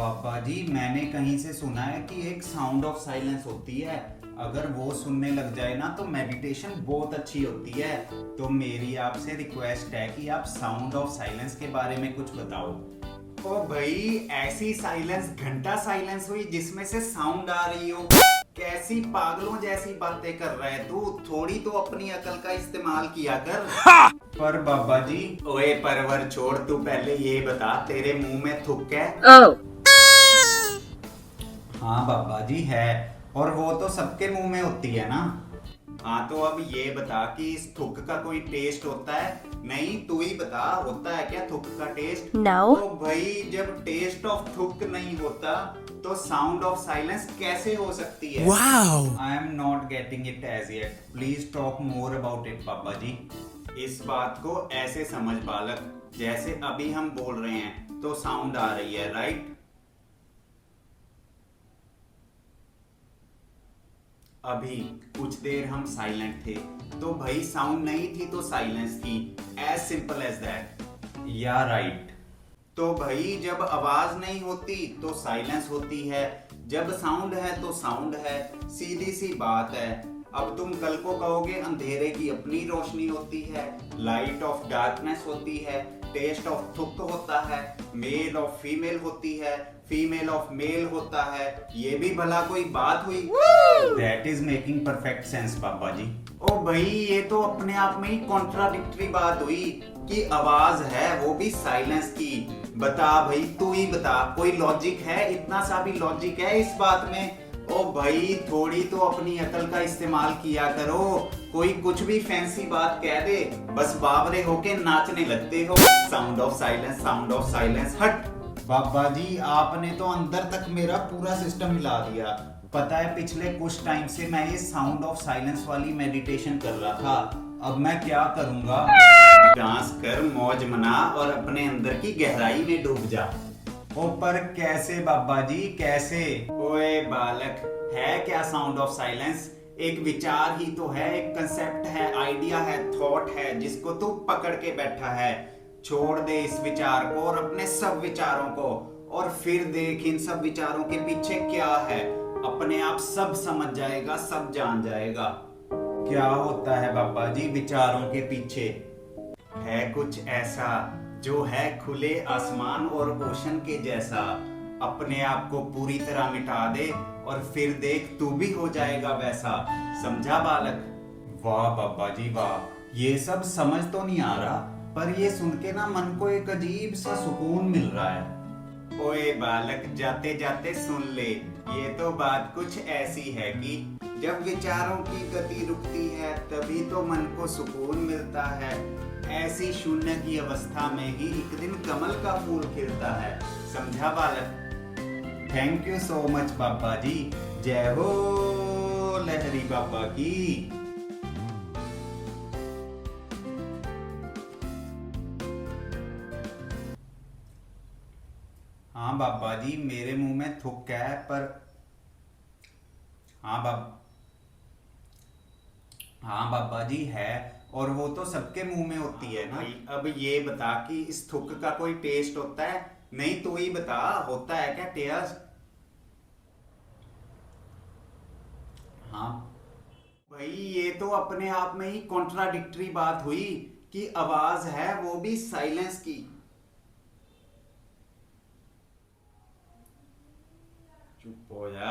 बाबा जी, मैंने कहीं से सुना है कि एक साउंड ऑफ साइलेंस होती है। अगर वो सुनने लग जाए ना तो मेडिटेशन बहुत अच्छी होती है। तो मेरी आपसे रिक्वेस्ट है कि आप साउंड ऑफ साइलेंस के बारे में कुछ बताओ। ओ भाई, ऐसी साइलेंस घंटा साइलेंस हुई जिसमें से साउंड आ रही हो? कैसी पागलों जैसी बातें कर रहा है तू? थोड़ी तो अपनी अकल का इस्तेमाल किया कर। पर बाबा जी, ओए परवर छोड़, तू पहले ये बता, तेरे मुंह में थुक है? हाँ बाबा जी है, और वो तो सबके मुंह में होती है ना। हाँ तो अब ये बता कि इस थुक का कोई टेस्ट होता है? नहीं, तू ही बता, होता है क्या थुक का टेस्ट? No. तो भाई, जब टेस्ट ऑफ थुक नहीं होता तो साउंड ऑफ साइलेंस कैसे हो सकती है? Wow! I am not getting it as yet. Please talk more about it Baba ji. इस बात को ऐसे समझ बालक, जैसे अभी हम बोल रहे हैं तो साउंड आ रही है, राइट? अभी कुछ देर हम साइलेंट थे तो भाई साउंड नहीं थी तो साइलेंस थी। As simple as that. Yeah right. तो भाई जब आवाज नहीं होती तो साइलेंस होती है, जब साउंड है तो साउंड है। सीधी सी बात है। अब तुम कल को कहोगे अंधेरे की अपनी रोशनी होती है, लाइट ऑफ डार्कनेस होती है, टेस्ट ऑफ थुक होता है, मेल ऑफ फीमेल होती है, फीमेल ऑफ मेल होता है। ये भी भला कोई बात हुई? That is making perfect sense Baba ji. ओ भाई, ये तो अपने आप में ही कॉन्ट्राडिक्टरी बात हुई कि आवाज है वो भी साइलेंस की। बता भाई, तू ही बता, कोई लॉजिक है? इतना सा भी लॉजिक है इस बात में? ओ भाई, थोड़ी तो अपनी अकल का इस्तेमाल किया करो। कोई कुछ भी फैंसी बात कह दे, बस बावरे होके नाचने लगते हो। Sound of silence, sound of silence, हट। बाबा जी, आपने तो अंदर तक मेरा पूरा सिस्टम हिला दिया। पता है, पिछले कुछ टाइम से मैं ये साउंड ऑफ साइलेंस वाली मेडिटेशन कर रहा था। अब मैं क्या करूंगा? डांस कर, मौज मना और अपने अंदर की गहराई में डूब जा। ओ पर कैसे बाबा जी, कैसे? ओए बालक, है क्या साउंड ऑफ साइलेंस? एक विचार ही तो है, एक कंसेप्ट है, आइडिया है, थॉट है, जिसको तू पकड़ के बैठा है। छोड़ दे इस विचार को और अपने सब विचारों को, और फिर देख इन सब विचारों के पीछे क्या है। अपने आप सब समझ जाएगा, सब जान जाएगा। क्या होता है बाबा जी विचारों के पीछे? है कुछ ऐसा जो है खुले आसमान और ओशन के जैसा। अपने आप को पूरी तरह मिटा दे और फिर देख, तू भी हो जाएगा वैसा। समझा बालक? वाह बाबा जी वाह, ये सब समझ तो नहीं आ रहा, पर ये सुन के ना मन को एक अजीब सा सुकून मिल रहा है। ओए बालक, जाते जाते सुन ले, ये तो बात कुछ ऐसी है कि जब विचारों की गति रुकती है तभी तो मन को सुकून मिलता है। ऐसी शून्य की अवस्था में ही एक दिन कमल का फूल खिलता है। समझा बालक? थैंक यू सो मच बाबा जी। जय हो लहरी बाबा की। हाँ बाबा जी, मेरे मुंह में थुक है, पर हाँ बाबा जी है, और वो तो सबके मुंह में होती है ना। अब ये बता कि इस थुक का कोई टेस्ट होता है? नहीं, तू ही बता, होता है क्या टेस्ट? हाँ भाई, ये तो अपने आप में ही कॉन्ट्राडिक्टरी बात हुई कि आवाज है वो भी साइलेंस की। चुप हो जा।